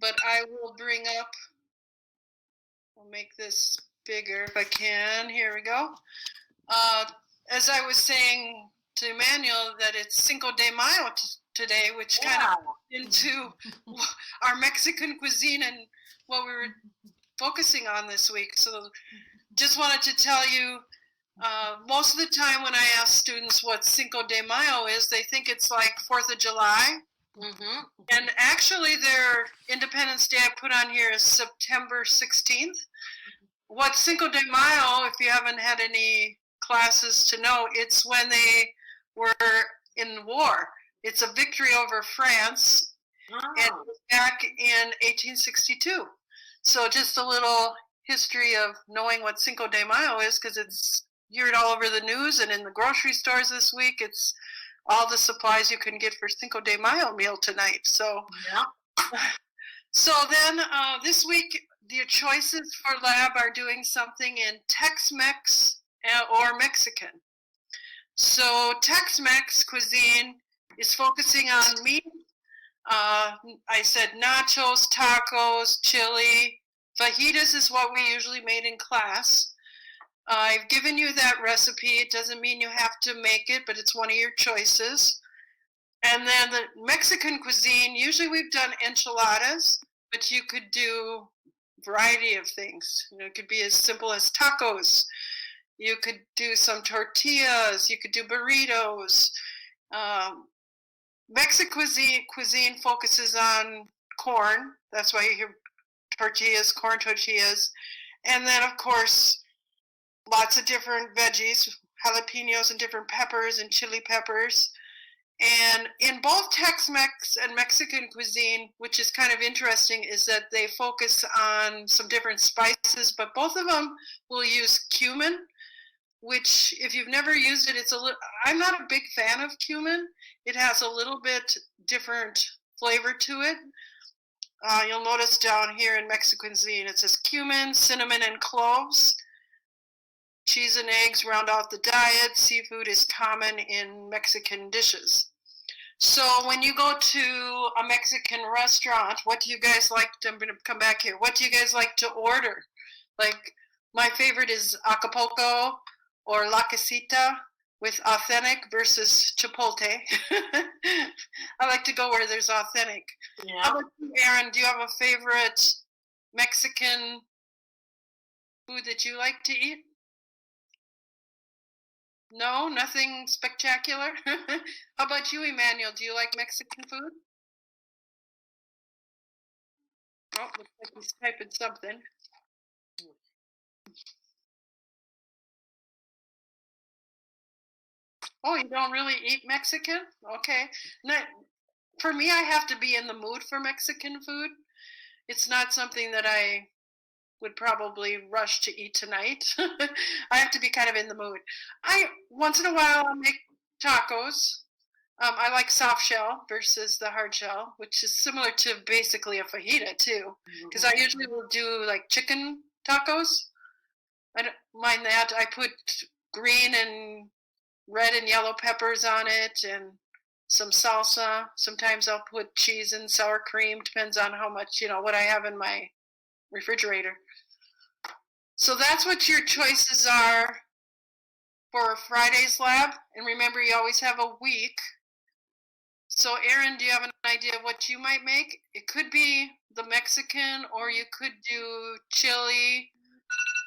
but I will bring up, I'll make this bigger if I can. Here we go. As I was saying to Emmanuel, that it's Cinco de Mayo today, which kind of into our Mexican cuisine and what we were focusing on this week. So just wanted to tell you, most of the time when I ask students what Cinco de Mayo is, they think it's like 4th of July. Mm-hmm. And actually their Independence Day I put on here is September 16th. What Cinco de Mayo, if you haven't had any classes to know, it's when they were in war. It's a victory over France, and it was back in 1862. So just a little history of knowing what Cinco de Mayo is, because it's you hear it all over the news and in the grocery stores this week. It's all the supplies you can get for Cinco de Mayo meal tonight. So, so then this week, your choices for lab are doing something in Tex-Mex or Mexican. So Tex-Mex cuisine is focusing on meat. I said nachos, tacos, chili. Fajitas is what we usually made in class. I've given you that recipe. It doesn't mean you have to make it, but it's one of your choices. And then the Mexican cuisine, usually we've done enchiladas, but you could do a variety of things. You know, it could be as simple as tacos. You could do some tortillas. You could do burritos. Mexican cuisine focuses on corn. That's why you hear tortillas, corn tortillas. And then, of course, lots of different veggies, jalapenos and different peppers and chili peppers. And in both Tex-Mex and Mexican cuisine, which is kind of interesting, is that they focus on some different spices, but both of them will use cumin, which if you've never used it, it's a little, I'm not a big fan of cumin. It has a little bit different flavor to it. You'll notice down here in Mexican cuisine, it says cumin, cinnamon, and cloves. Cheese and eggs round out the diet. Seafood is common in Mexican dishes. So when you go to a Mexican restaurant, what do you guys like to, I'm going to come back here. What do you guys like to order? Like my favorite is Acapulco or La Casita with authentic versus Chipotle. I like to go where there's authentic. Yeah. How about you, Aaron? Do you have a favorite Mexican food that you like to eat? No, nothing spectacular. How about you, Emmanuel? Do you like Mexican food? Oh, looks like he's typing something. Oh, you don't really eat Mexican? Okay. For me, I have to be in the mood for Mexican food. It's not something that I would probably rush to eat tonight. I have to be kind of in the mood. Once in a while I'll make tacos. I like soft shell versus the hard shell, which is similar to basically a fajita too. Because I usually will do like chicken tacos. I don't mind that. I put green and red and yellow peppers on it and some salsa. Sometimes I'll put cheese and sour cream. Depends on how much, what I have in my refrigerator. So that's what your choices are for Friday's lab. And remember, you always have a week. So Aaron, do you have an idea of what you might make? It could be the Mexican, or you could do chili,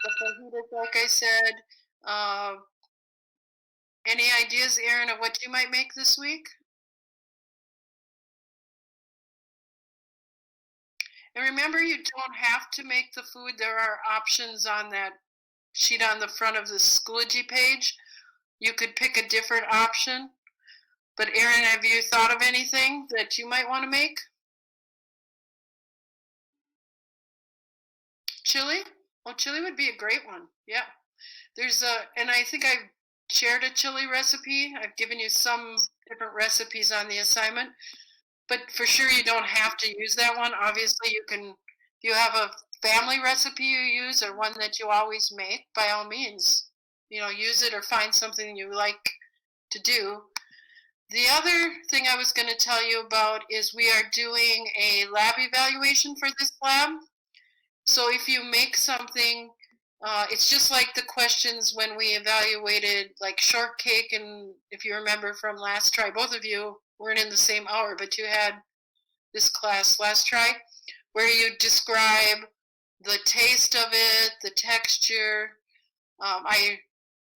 the fajitas, like I said. Any ideas, Aaron, of what you might make this week? And remember, you don't have to make the food. There are options on that sheet on the front of the Schoology page. You could pick a different option. But Aaron, have you thought of anything that you might want to make? Chili? Oh, chili would be a great one. Yeah. And I think I've shared a chili recipe. I've given you some different recipes on the assignment. But for sure, you don't have to use that one. Obviously, you can, if you have a family recipe you use or one that you always make, by all means, use it or find something you like to do. The other thing I was going to tell you about is we are doing a lab evaluation for this lab. So if you make something, it's just like the questions when we evaluated like shortcake, and if you remember from last try, both of you weren't in the same hour, but you had this class last try where you describe the taste of it, the texture. I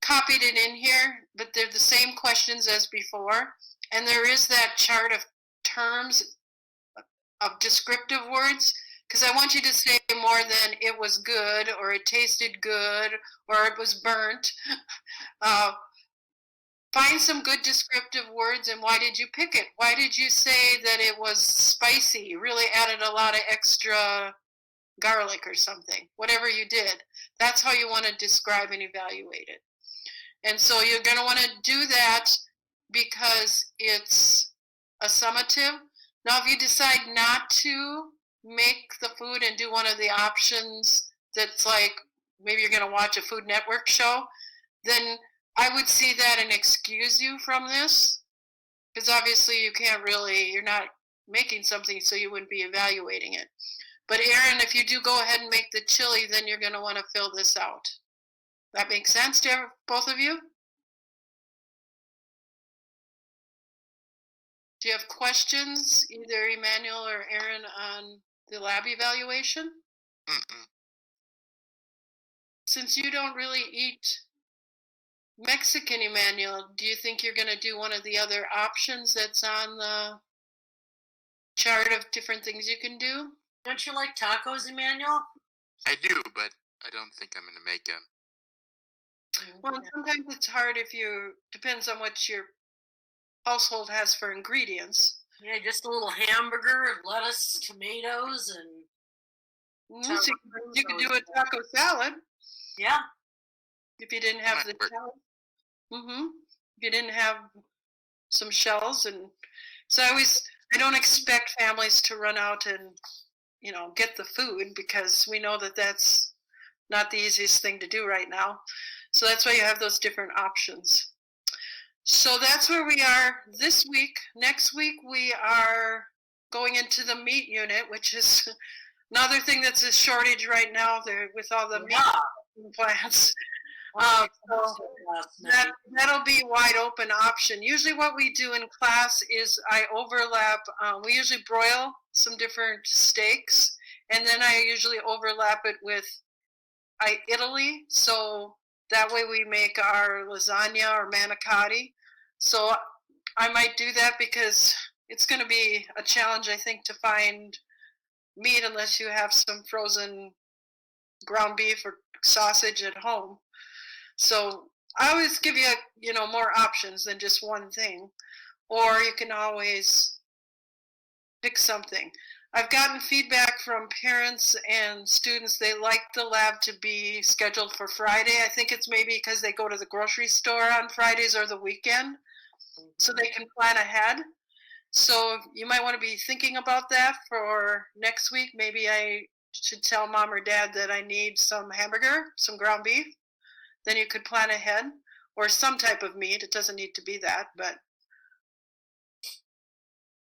copied it in here, but they're the same questions as before. And there is that chart of terms of descriptive words, because I want you to say more than it was good or it tasted good or it was burnt. Find some good descriptive words, and why did you pick it? Why did you say that it was spicy? You really added a lot of extra garlic or something. Whatever you did, that's how you want to describe and evaluate it. And so you're going to want to do that because it's a summative. Now, if you decide not to make the food and do one of the options that's like maybe you're going to watch a Food Network show, then I would see that and excuse you from this, because obviously you can't really, you're not making something, so you wouldn't be evaluating it. But Erin, if you do go ahead and make the chili, then you're going to want to fill this out. That makes sense to both of you? Do you have questions, either Emmanuel or Erin, on the lab evaluation? Mm-mm. Since you don't really eat Mexican, Emmanuel, do you think you're going to do one of the other options that's on the chart of different things you can do? Don't you like tacos, Emmanuel? I do, but I don't think I'm going to make them. Well, sometimes it's hard if you, depends on what your household has for ingredients. Yeah, just a little hamburger, lettuce, tomatoes, and So you could do a taco salad. Yeah. If you didn't have the shells. If you didn't have some shells. And so I don't expect families to run out and, get the food, because we know that that's not the easiest thing to do right now. So that's why you have those different options. So that's where we are this week. Next week we are going into the meat unit, which is another thing that's a shortage right now there with all the meat plants. So that'll be wide open option. Usually what we do in class is I overlap, we usually broil some different steaks, and then I usually overlap it with Italy, so that way we make our lasagna or manicotti. So I might do that because it's going to be a challenge, I think, to find meat unless you have some frozen ground beef or sausage at home. So I always give you, more options than just one thing, or you can always pick something. I've gotten feedback from parents and students. They like the lab to be scheduled for Friday. I think it's maybe because they go to the grocery store on Fridays or the weekend, so they can plan ahead. So you might want to be thinking about that for next week. Maybe I should tell mom or dad that I need some hamburger, some ground beef. Then you could plan ahead, or some type of meat. It doesn't need to be that, but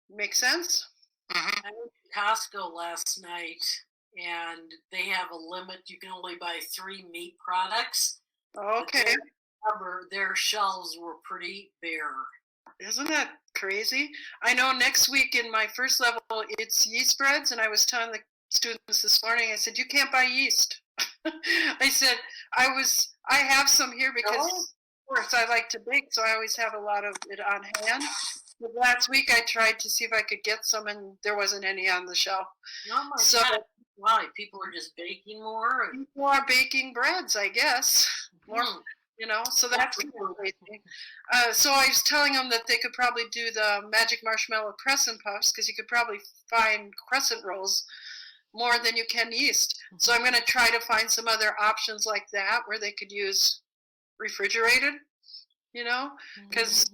make sense? I went to Costco last night, and they have a limit. You can only buy 3 meat products. Okay. Their shelves were pretty bare. Isn't that crazy? I know next week in my first level, it's yeast breads, and I was telling the students this morning, I said, you can't buy yeast. I said, I have some here because, of course, I like to bake, so I always have a lot of it on hand. But last week I tried to see if I could get some, and there wasn't any on the shelf. Oh my God. Why? People are just baking more? People are baking breads, I guess. More, so that's crazy. So I was telling them that they could probably do the Magic Marshmallow Crescent Puffs, because you could probably find crescent rolls more than you can yeast. So I'm going to try to find some other options like that where they could use refrigerated, because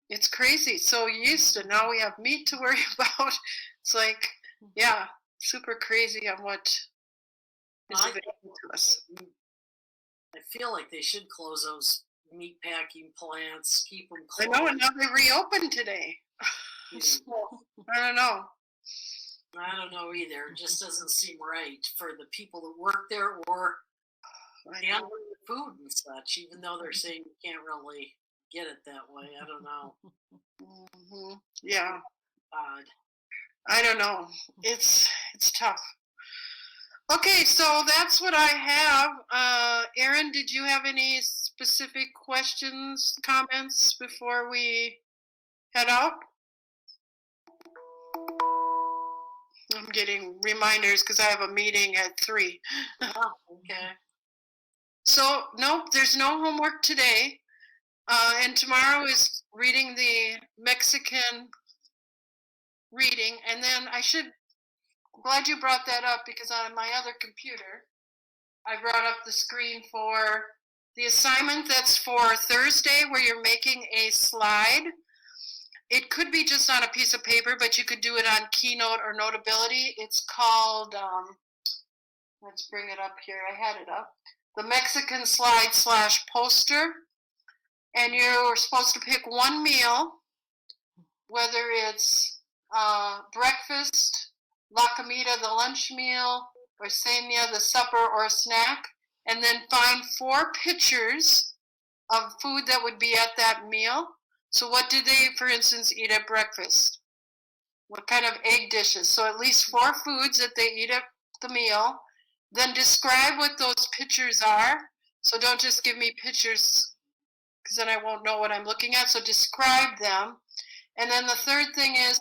it's crazy. So yeast, and now we have meat to worry about. It's like, yeah, super crazy on what is available to us. I feel like they should close those meat packing plants, keep them I closed. know, and now they reopened today. So, I don't know. I don't know either. It just doesn't seem right for the people that work there or I know. handling the food and such, even though they're saying you can't really get it that way. I don't know. Mhm. Yeah, Odd. I don't know. It's tough. Okay, so that's what I have. Erin, did you have any specific questions, comments before we head out? I'm getting reminders because I have a meeting at 3. Oh, okay. So, nope, there's no homework today. And tomorrow is reading the Mexican reading. And then glad you brought that up because on my other computer, I brought up the screen for the assignment that's for Thursday where you're making a slide. It could be just on a piece of paper, but you could do it on Keynote or Notability. It's called, let's bring it up here. I had it up. The Mexican slide/poster. And you're supposed to pick one meal, whether it's breakfast, la comida, the lunch meal, or cena, the supper or snack, and then find 4 pictures of food that would be at that meal. So what did they, for instance, eat at breakfast? What kind of egg dishes? So at least 4 foods that they eat at the meal. Then describe what those pictures are. So don't just give me pictures because then I won't know what I'm looking at. So describe them. And then the third thing is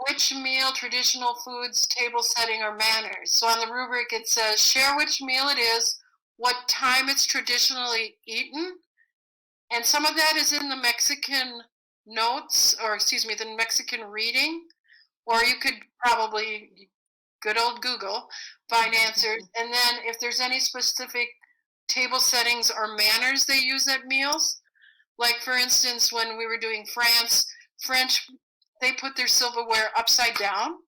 which meal, traditional foods, table setting, or manners. So on the rubric it says share which meal it is, what time it's traditionally eaten, and some of that is in the Mexican notes, or excuse me, the Mexican reading, or you could probably, good old Google, find answers. And then if there's any specific table settings or manners they use at meals, like for instance, when we were doing French, they put their silverware upside down.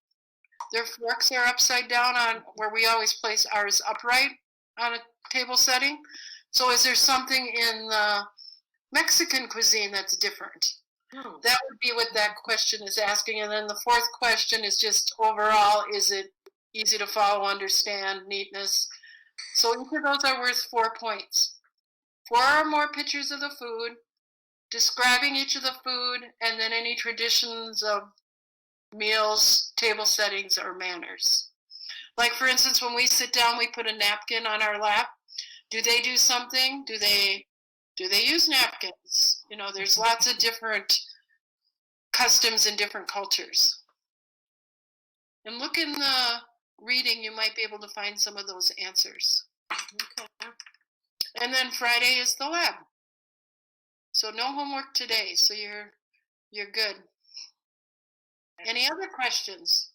Their forks are upside down on where we always place ours upright on a table setting. So is there something in the Mexican cuisine that's different? That would be what that question is asking. And then the fourth question is just overall, is it easy to follow, understand, neatness? So each of those are worth 4 points. 4 or more pictures of the food, describing each of the food, and then any traditions of meals, table settings, or manners. Like for instance, when we sit down, we put a napkin on our lap. Do they do something? Do they use napkins? You know, there's lots of different customs in different cultures. And look in the reading, you might be able to find some of those answers. Okay. And then Friday is the lab. So no homework today, so you're good. Any other questions?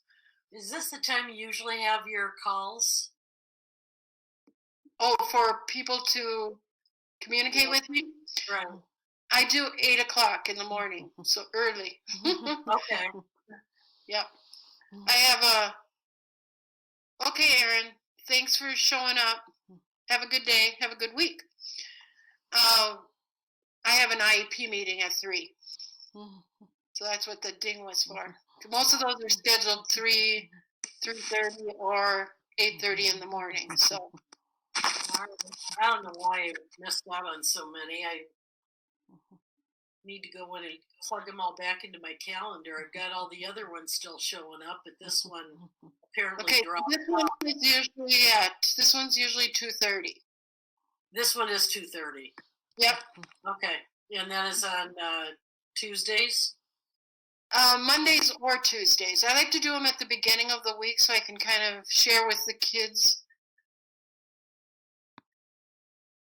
Is this the time you usually have your calls? Oh, for people to communicate with me? Right. I do 8 o'clock in the morning, so early. Okay. Yep. I have okay, Erin, thanks for showing up. Have a good day. Have a good week. I have an IEP meeting at 3. So that's what the ding was for. Most of those are scheduled 3:30 or 8:30 in the morning. So I don't know why I missed out on so many. I need to go in and plug them all back into my calendar. I've got all the other ones still showing up, but this one apparently okay, dropped this one is this one's usually 2:30. This one is 2:30. Yep. Okay, and that is on Tuesdays. Mondays or Tuesdays. I like to do them at the beginning of the week so I can kind of share with the kids